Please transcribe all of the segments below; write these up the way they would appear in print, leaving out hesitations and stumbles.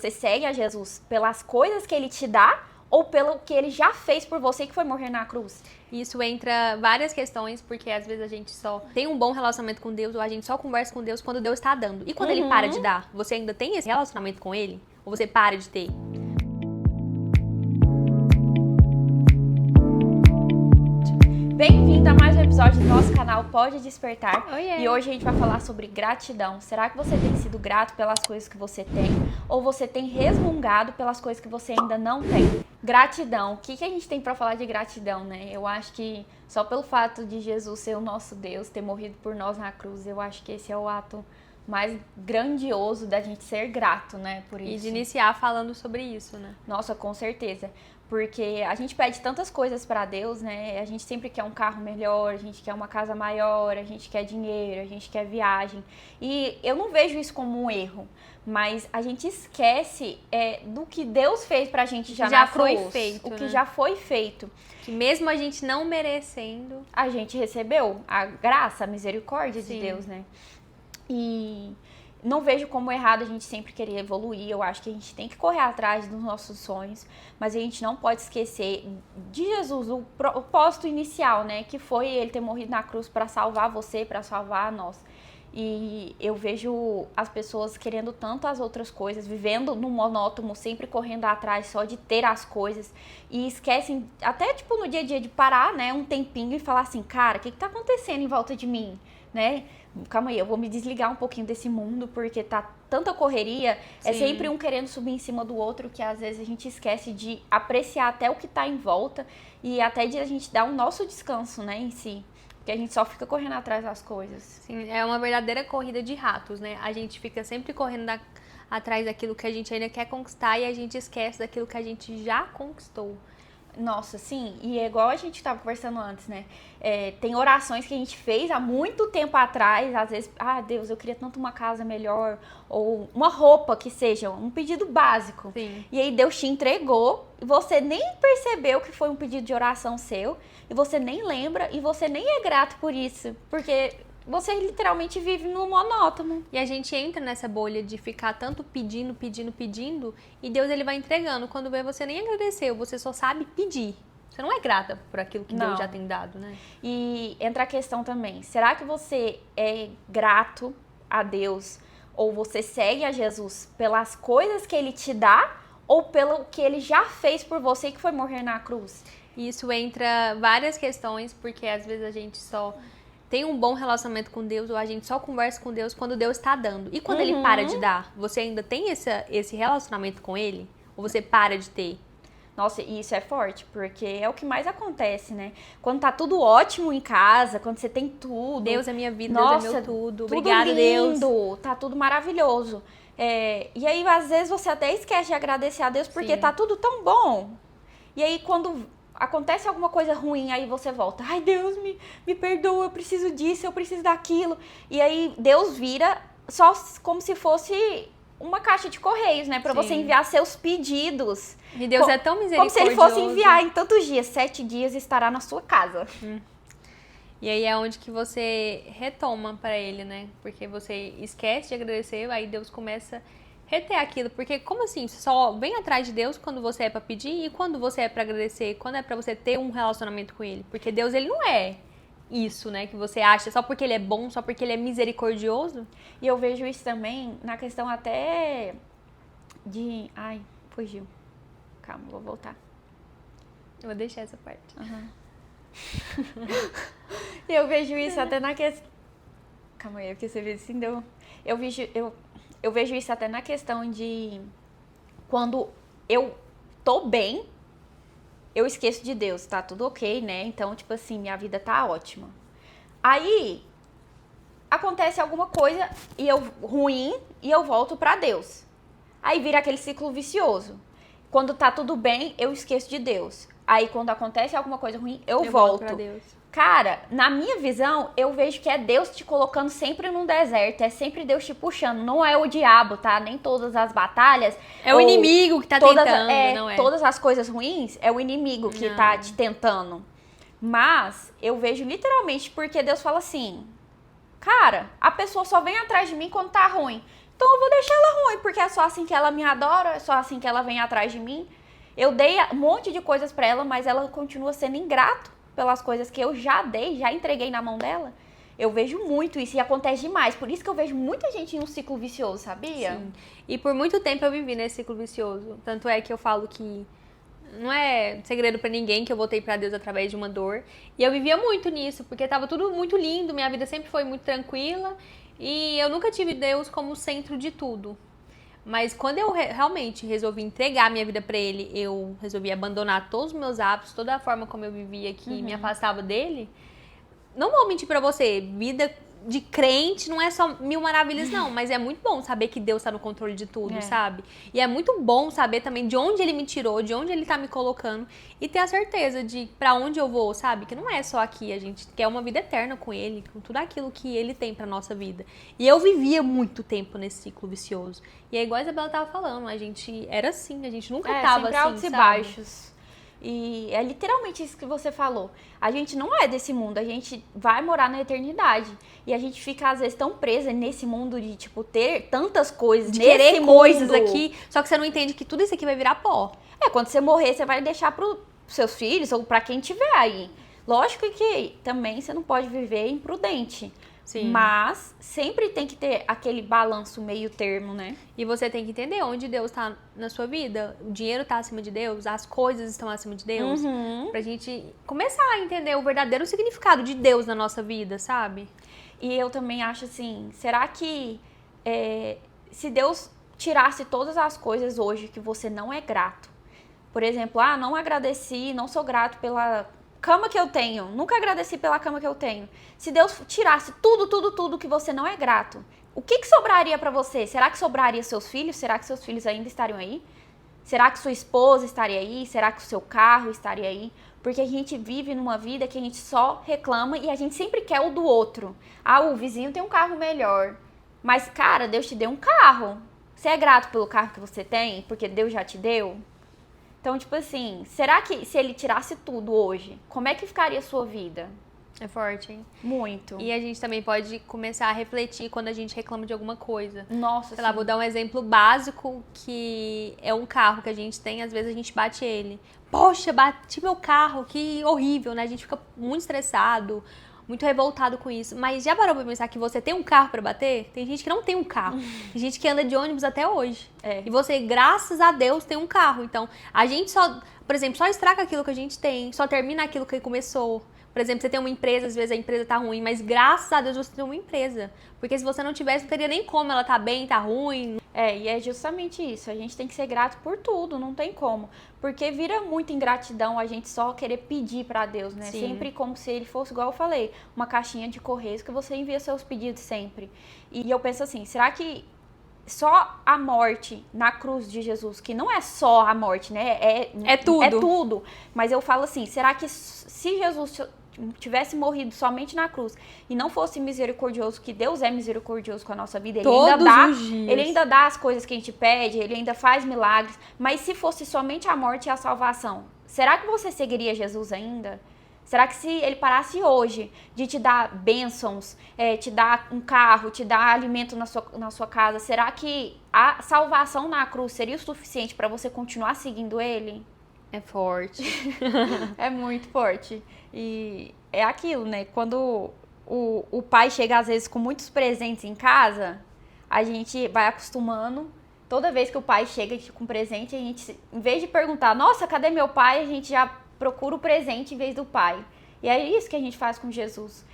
Você segue a Jesus pelas coisas que ele te dá ou pelo que ele já fez por você, que foi morrer na cruz? Isso entra várias questões, porque às vezes a gente só tem um bom relacionamento com Deus, ou a gente só conversa com Deus quando Deus está dando. E quando ele para de dar, você ainda tem esse relacionamento com ele? Ou você para de ter? Bem-vindo a mais um episódio do nosso canal Pode Despertar. Oiê. E hoje a gente vai falar sobre gratidão. Será que você tem sido grato pelas coisas que você tem? Ou você tem resmungado pelas coisas que você ainda não tem? Gratidão. O que a gente tem pra falar de gratidão, né? Eu acho que só pelo fato de Jesus ser o nosso Deus, ter morrido por nós na cruz, eu acho que esse é o ato mais grandioso da gente ser grato, né? Por isso. E de iniciar falando sobre isso, né? Nossa, com certeza. Porque a gente pede tantas coisas pra Deus, né? A gente sempre quer um carro melhor, a gente quer uma casa maior, a gente quer dinheiro, a gente quer viagem. E eu não vejo isso como um erro, mas a gente esquece do que Deus fez pra gente já na cruz. Foi feito, o que né? já foi feito. Que mesmo a gente não merecendo, A gente recebeu a graça, a misericórdia Sim. de Deus, né? E não vejo como errado a gente sempre querer evoluir. Eu acho que a gente tem que correr atrás dos nossos sonhos, mas a gente não pode esquecer de Jesus, o propósito inicial, né? Que foi ele ter morrido na cruz para salvar você, para salvar nós. E eu vejo as pessoas querendo tanto as outras coisas, vivendo no monótono, sempre correndo atrás só de ter as coisas, e esquecem, até tipo no dia a dia, de parar, né, um tempinho e falar assim, cara, o que tá acontecendo em volta de mim, né? Calma aí, eu vou me desligar um pouquinho desse mundo, porque tá tanta correria, é Sim. sempre um querendo subir em cima do outro, que às vezes a gente esquece de apreciar até o que tá em volta, e até de a gente dar o nosso descanso, né, em si. Porque a gente só fica correndo atrás das coisas. sim, é uma verdadeira corrida de ratos, né? A gente fica sempre correndo atrás daquilo que a gente ainda quer conquistar e a gente esquece daquilo que a gente já conquistou. Nossa, sim, e é igual a gente estava conversando antes, né? Tem orações que a gente fez há muito tempo atrás, às vezes, Deus, eu queria tanto uma casa melhor, ou uma roupa que seja, um pedido básico. Sim. E aí Deus te entregou, e você nem percebeu que foi um pedido de oração seu, e você nem lembra, e você nem é grato por isso, porque você literalmente vive no monótono. E a gente entra nessa bolha de ficar tanto pedindo, e Deus ele vai entregando. Quando vê, você nem agradeceu, você só sabe pedir. Você não é grata por aquilo que Não. Deus já tem dado, né? E entra a questão também, será que você é grato a Deus, ou você segue a Jesus pelas coisas que ele te dá, ou pelo que ele já fez por você, que foi morrer na cruz? E isso entra várias questões, porque às vezes a gente só tem um bom relacionamento com Deus, ou a gente só conversa com Deus quando Deus está dando. E quando ele para de dar, você ainda tem esse relacionamento com ele? Ou você para de ter? Nossa, e isso é forte, porque é o que mais acontece, né? Quando tá tudo ótimo em casa, quando você tem tudo. Deus é minha vida, Nossa, Deus é meu tudo. tudo Obrigada, lindo, Deus. tá tudo maravilhoso. E aí, às vezes, você até esquece de agradecer a Deus, porque Sim. tá tudo tão bom. E aí, quando acontece alguma coisa ruim, aí você volta. Ai, Deus, me perdoa, eu preciso disso, eu preciso daquilo. E aí, Deus vira só como se fosse uma caixa de correios, né? Pra Sim. você enviar seus pedidos. E Deus é tão Como misericordioso. se ele fosse enviar em tantos dias. 7 dias estará na sua casa. E aí é onde que você retoma pra ele, né? Porque você esquece de agradecer, aí Deus começa a reter aquilo. Porque como assim? Você só vem atrás de Deus quando você é pra pedir e quando você é pra agradecer, quando é pra você ter um relacionamento com ele. Porque Deus, ele não é isso, né? Que você acha só porque ele é bom, só porque ele é misericordioso. E eu vejo isso também na questão até de... Ai, fugiu. Calma, vou voltar. Eu vou deixar essa parte. Eu vejo isso até na questão... Calma aí, porque você vê assim, deu... Eu vejo isso até na questão de... Quando eu tô bem, eu esqueço de Deus, tá tudo ok, né? Então, tipo assim, minha vida tá ótima. Aí, acontece alguma coisa ruim e eu volto pra Deus. Aí vira aquele ciclo vicioso. Quando tá tudo bem, eu esqueço de Deus. Aí, quando acontece alguma coisa ruim, eu volto. Pra Deus. Cara, na minha visão, eu vejo que é Deus te colocando sempre num deserto. É sempre Deus te puxando. Não é o diabo, tá? Nem todas as batalhas. É o inimigo que tá tentando, não é? Todas as coisas ruins, é o inimigo que tá te tentando. Mas, eu vejo literalmente porque Deus fala assim... Cara, a pessoa só vem atrás de mim quando tá ruim. então eu vou deixar ela ruim, porque é só assim que ela me adora, é só assim que ela vem atrás de mim. Eu dei um monte de coisas pra ela, mas ela continua sendo ingrato pelas coisas que eu já dei, já entreguei na mão dela. Eu vejo muito isso e acontece demais. Por isso que eu vejo muita gente em um ciclo vicioso, sabia? Sim. E por muito tempo eu vivi nesse ciclo vicioso. Tanto é que eu falo que não é segredo pra ninguém que eu voltei pra Deus através de uma dor. E eu vivia muito nisso, porque tava tudo muito lindo, minha vida sempre foi muito tranquila. E eu nunca tive Deus como centro de tudo. Mas quando eu realmente resolvi entregar minha vida pra Ele, eu resolvi abandonar todos os meus hábitos, toda a forma como eu vivia que me afastava dele. Não vou mentir pra você, vida de crente não é só mil maravilhas, não. Mas é muito bom saber que Deus tá no controle de tudo, sabe? E é muito bom saber também de onde Ele me tirou, de onde Ele tá me colocando. E ter a certeza de pra onde eu vou, sabe? Que não é só aqui, a gente quer uma vida eterna com Ele, com tudo aquilo que Ele tem pra nossa vida. E eu vivia muito tempo nesse ciclo vicioso. E é igual a Isabela tava falando, a gente era assim, a gente nunca tava sempre assim, altos e sabe? baixos. E é literalmente isso que você falou. A gente não é desse mundo, a gente vai morar na eternidade. E a gente fica, às vezes, tão presa nesse mundo de, tipo, ter tantas coisas, De nesse querer mundo. coisas aqui, só que você não entende que tudo isso aqui vai virar pó. Quando você morrer, você vai deixar pros seus filhos ou pra quem tiver aí. Lógico que também você não pode viver imprudente. Sim. Mas sempre tem que ter aquele balanço meio termo, né? E você tem que entender onde Deus tá na sua vida. O dinheiro tá acima de Deus, as coisas estão acima de Deus. Pra gente começar a entender o verdadeiro significado de Deus na nossa vida, sabe? E eu também acho assim, será que se Deus tirasse todas as coisas hoje que você não é grato, por exemplo, não agradeci, não sou grato pela cama que eu tenho, nunca agradeci pela cama que eu tenho. Se Deus tirasse tudo que você não é grato, o que sobraria pra você? Será que sobraria seus filhos? Será que seus filhos ainda estariam aí? Será que sua esposa estaria aí? Será que o seu carro estaria aí? Porque a gente vive numa vida que a gente só reclama e a gente sempre quer o do outro. O vizinho tem um carro melhor. Mas, cara, Deus te deu um carro. Você é grato pelo carro que você tem? Porque Deus já te deu? Então, tipo assim, será que se ele tirasse tudo hoje, como é que ficaria a sua vida? É forte, hein? Muito. E a gente também pode começar a refletir quando a gente reclama de alguma coisa. Nossa, sei lá, vou dar um exemplo básico, que é um carro que a gente tem, às vezes a gente bate ele. Poxa, bati meu carro, que horrível, né? A gente fica muito estressado, muito revoltado com isso. Mas já parou pra pensar que você tem um carro pra bater? Tem gente que não tem um carro. Tem gente que anda de ônibus até hoje. E você, graças a Deus, tem um carro. Então, a gente só, por exemplo, só estraga aquilo que a gente tem, só termina aquilo que começou. Por exemplo, você tem uma empresa, às vezes a empresa tá ruim, mas graças a Deus você tem uma empresa. Porque se você não tivesse, não teria nem como ela tá bem, tá ruim. E é justamente isso. A gente tem que ser grato por tudo, não tem como. Porque vira muita ingratidão a gente só querer pedir pra Deus, né? Sim. Sempre como se ele fosse, igual eu falei, uma caixinha de correios que você envia seus pedidos sempre. E eu penso assim, será que só a morte na cruz de Jesus, que não é só a morte, né? É tudo. É tudo. Mas eu falo assim, será que se Jesus tivesse morrido somente na cruz e não fosse misericordioso, que Deus é misericordioso com a nossa vida, ele ainda dá as coisas que a gente pede, ele ainda faz milagres, mas se fosse somente a morte e a salvação, será que você seguiria Jesus ainda? Será que se ele parasse hoje de te dar bênçãos, te dar um carro, te dar alimento na sua casa, será que a salvação na cruz seria o suficiente para você continuar seguindo ele? É forte. É muito forte. E é aquilo, né? Quando o pai chega, às vezes, com muitos presentes em casa, a gente vai acostumando. Toda vez que o pai chega com presente, a gente, em vez de perguntar, nossa, cadê meu pai? A gente já procura o presente em vez do pai. E é isso que a gente faz com Jesus.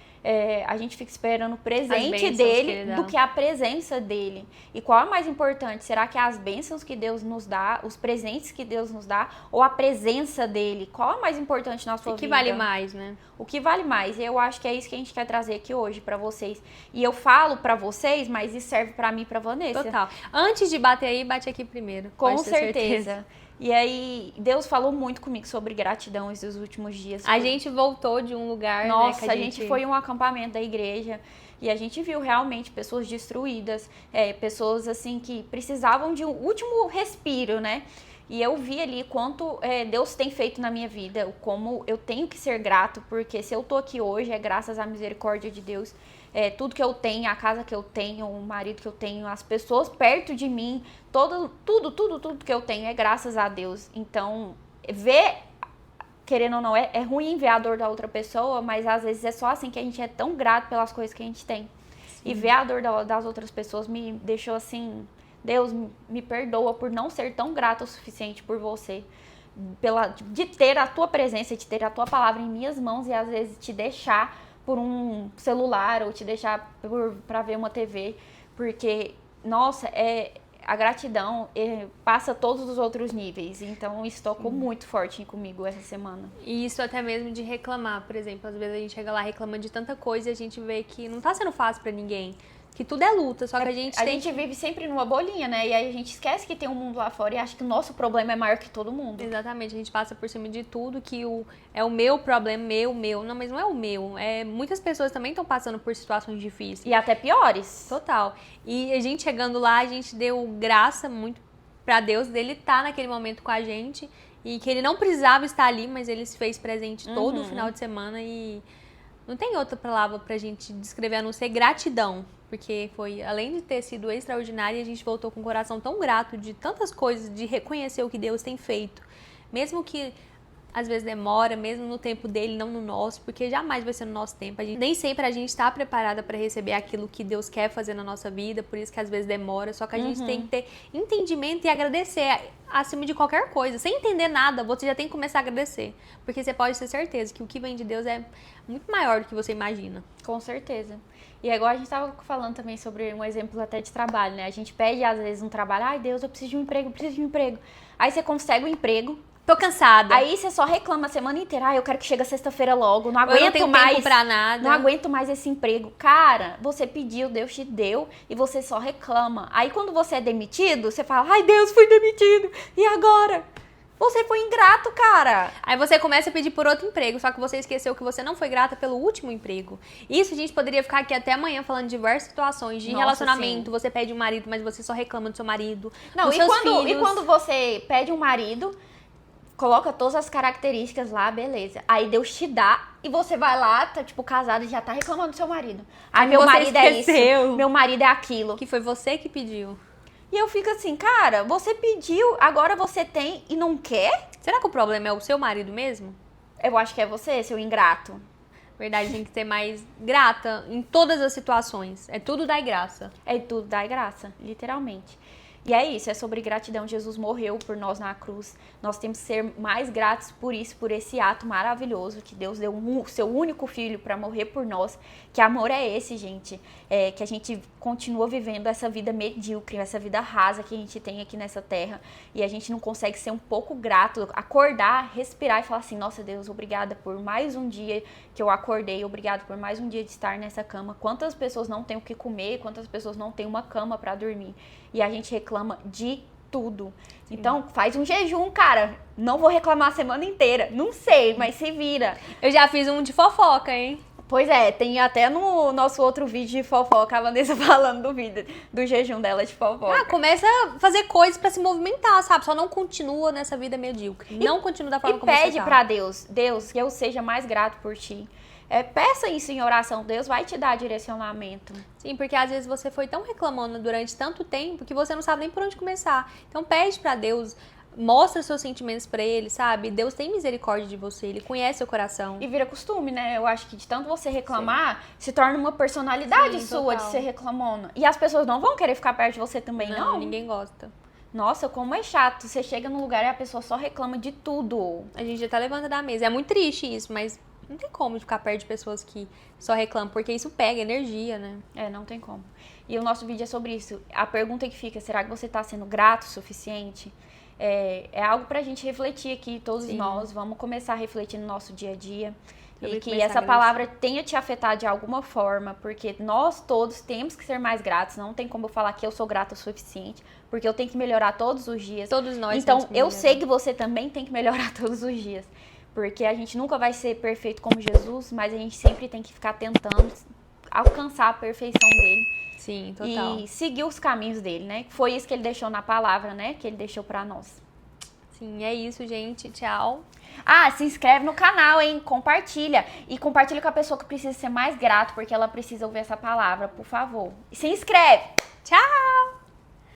A gente fica esperando o presente dele do que a presença dele. E qual é mais importante? Será que é as bênçãos que Deus nos dá, os presentes que Deus nos dá, ou a presença dele? Qual é mais importante na sua vida? O que vale mais, né? O que vale mais? E eu acho que é isso que a gente quer trazer aqui hoje pra vocês. E eu falo pra vocês, mas isso serve pra mim e pra Vanessa. Total. Antes de bater aí, bate aqui primeiro. Com certeza. E aí, Deus falou muito comigo sobre gratidão esses últimos dias. A gente voltou de um lugar, Nossa, né, a gente foi em um acampamento da igreja e a gente viu realmente pessoas destruídas, pessoas assim que precisavam de um último respiro, né? E eu vi ali quanto Deus tem feito na minha vida, como eu tenho que ser grato, porque se eu tô aqui hoje é graças à misericórdia de Deus. tudo que eu tenho, a casa que eu tenho, o marido que eu tenho, as pessoas perto de mim, tudo que eu tenho é graças a Deus. Então, ver, querendo ou não, é ruim ver a dor da outra pessoa, mas às vezes é só assim que a gente é tão grato pelas coisas que a gente tem. Sim. E ver a dor das outras pessoas me deixou assim, Deus, me perdoa por não ser tão grato o suficiente por você. De ter a tua presença, de ter a tua palavra em minhas mãos e às vezes te deixar por um celular ou te deixar para ver uma TV, porque, nossa, a gratidão passa todos os outros níveis, então isso tocou muito forte comigo essa semana. E isso até mesmo de reclamar, por exemplo, às vezes a gente chega lá reclamando de tanta coisa e a gente vê que não tá sendo fácil pra ninguém. Que tudo é luta, só que a gente vive sempre numa bolinha, né? E aí a gente esquece que tem um mundo lá fora e acha que o nosso problema é maior que todo mundo. Exatamente, a gente passa por cima de tudo, que é o meu problema, meu. Não, mas não é o meu. Muitas pessoas também estão passando por situações difíceis. E até piores. Total. E a gente chegando lá, a gente deu graça muito pra Deus dele estar naquele momento com a gente. E que ele não precisava estar ali, mas ele se fez presente todo o final de semana. E não tem outra palavra pra gente descrever a não ser gratidão. Porque foi, além de ter sido extraordinário, a gente voltou com o coração tão grato de tantas coisas, de reconhecer o que Deus tem feito. Mesmo que às vezes demora, mesmo no tempo dele, não no nosso, porque jamais vai ser no nosso tempo. Nem sempre a gente está preparada para receber aquilo que Deus quer fazer na nossa vida, por isso que às vezes demora. Só que a gente tem que ter entendimento e agradecer acima de qualquer coisa. Sem entender nada, você já tem que começar a agradecer. Porque você pode ter certeza que o que vem de Deus é muito maior do que você imagina. Com certeza. E agora a gente estava falando também sobre um exemplo até de trabalho, né? A gente pede às vezes um trabalho, ai Deus, eu preciso de um emprego. Aí você consegue um emprego. Tô cansada. Aí você só reclama a semana inteira. Eu quero que chegue a sexta-feira logo. Não aguento eu não tenho mais. Tempo pra nada. Não aguento mais esse emprego. Cara, você pediu, Deus te deu e você só reclama. Aí quando você é demitido, você fala, ai Deus, fui demitido. E agora? Você foi ingrato, cara. Aí você começa a pedir por outro emprego, só que você esqueceu que você não foi grata pelo último emprego. Isso a gente poderia ficar aqui até amanhã falando de diversas situações, de relacionamento. Sim. Você pede um marido, mas você só reclama do seu marido. Não, e quando você pede um marido, coloca todas as características lá, beleza. Aí Deus te dá e você vai lá, tá tipo casada e já tá reclamando do seu marido. Ai, meu marido esqueceu. É isso, meu marido é aquilo. Que foi você que pediu. E eu fico assim, cara, você pediu, agora você tem e não quer? Será que o problema é o seu marido mesmo? Eu acho que é você, seu ingrato. Verdade, tem que ser mais grata em todas as situações. É tudo dar graça. É tudo dar graça, literalmente. E é isso, é sobre gratidão. Jesus morreu por nós na cruz. Nós temos que ser mais gratos por isso, por esse ato maravilhoso que Deus deu o seu único filho para morrer por nós. Que amor é esse, gente? Que a gente continua vivendo essa vida medíocre, essa vida rasa que a gente tem aqui nessa terra. E a gente não consegue ser um pouco grato, acordar, respirar e falar assim, nossa Deus, obrigada por mais um dia que eu acordei, obrigado por mais um dia de estar nessa cama. Quantas pessoas não têm o que comer, quantas pessoas não têm uma cama para dormir. E a gente reclama de tudo. Sim. Então, faz um jejum, cara. Não vou reclamar a semana inteira. Não sei, mas se vira. Eu já fiz um de fofoca, hein? Pois é, tem até no nosso outro vídeo de fofoca, a Vanessa falando do vídeo, do jejum dela de fofoca. Começa a fazer coisas pra se movimentar, sabe? Só não continua nessa vida medíocre. Não continua da forma como você tá. E pede pra Deus, que eu seja mais grato por ti. Peça isso em oração, Deus vai te dar direcionamento. Sim, porque às vezes você foi tão reclamando durante tanto tempo que você não sabe nem por onde começar. Então pede pra Deus, mostra seus sentimentos pra Ele, sabe? Deus tem misericórdia de você, Ele conhece seu coração. E vira costume, né? Eu acho que de tanto você reclamar, se torna uma personalidade sua de ser reclamona. E as pessoas não vão querer ficar perto de você também, não? Não, ninguém gosta. Nossa, como é chato. Você chega num lugar e a pessoa só reclama de tudo. A gente já tá levantando da mesa. É muito triste isso, mas não tem como ficar perto de pessoas que só reclamam, porque isso pega energia, né? Não tem como. E o nosso vídeo é sobre isso. A pergunta que fica, será que você tá sendo grato o suficiente? É algo pra gente refletir aqui, todos nós. Vamos começar a refletir no nosso dia a dia. E que essa palavra tenha te afetado de alguma forma, porque nós todos temos que ser mais gratos. Não tem como eu falar que eu sou grata o suficiente, porque eu tenho que melhorar todos os dias. Todos nós. Então, eu sei que você também tem que melhorar todos os dias. Porque a gente nunca vai ser perfeito como Jesus, mas a gente sempre tem que ficar tentando alcançar a perfeição dele. Sim, total. E seguir os caminhos dele, né? Foi isso que ele deixou na palavra, né? Que ele deixou pra nós. Sim, é isso, gente. Tchau. Ah, se inscreve no canal, hein? Compartilha. E compartilha com a pessoa que precisa ser mais grato, porque ela precisa ouvir essa palavra, por favor. Se inscreve! Tchau!